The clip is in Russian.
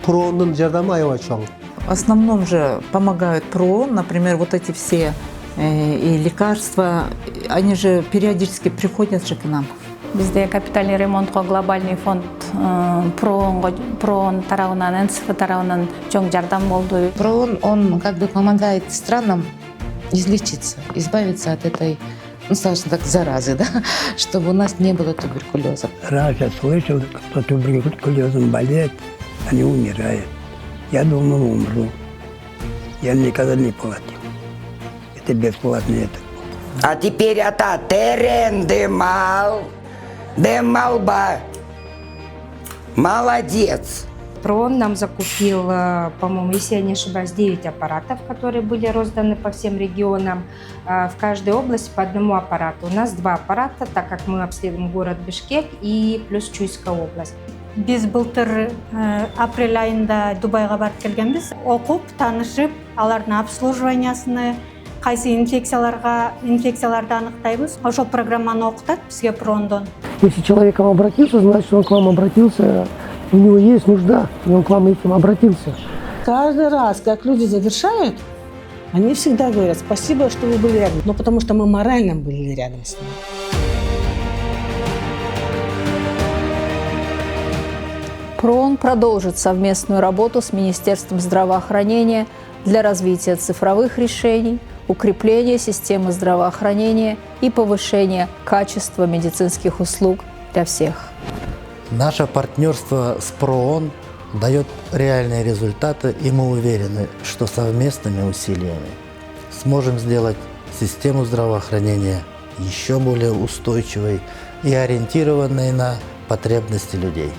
проонның жардамы аябай чоң. В основном же помогают ПРООН, например, вот эти все и лекарства, они же периодически приходят же к нам. Бізде капитальный ремонтқа глобальный фонд ПРООН тарауынан, НСФ тарауынан чоң жардам болды. ПРООН, он как бы помогает странам излечиться, избавиться от этой, ну, скажем так, заразы, да, чтобы у нас не было туберкулеза. Раз я слышал, кто туберкулезом болеет, они умирают. Я думал, умру. Я никогда не платил. Это бесплатно это. А теперь это терен демалба. Молодец. ПРООН нам закупил, по-моему, если я не ошибаюсь, 9 аппаратов, которые были розданы по всем регионам. В каждой области по одному аппарату. У нас 2 аппарата, так как мы обследуем город Бишкек и плюс Чуйская область. Біз былтыр апрель айында Дубайға барып келгенбіз. Оқып, танышып, алардың обслуживаниясыны, қайсы инфекцияларды анықтаймыз. Ошол программаны оқытады бізге ПРООНдан. Если человек к вам обратился, значит, он к вам обратился, у него есть нужда, и он к вам этим обратился. Каждый раз, как люди завершают, они всегда говорят: спасибо, что вы были рядом. Но потому что мы морально были рядом с ними. ПРООН продолжит совместную работу с Министерством здравоохранения для развития цифровых решений, укрепления системы здравоохранения и повышения качества медицинских услуг для всех. Наше партнерство с ПРООН дает реальные результаты, и мы уверены, что совместными усилиями сможем сделать систему здравоохранения еще более устойчивой и ориентированной на потребности людей.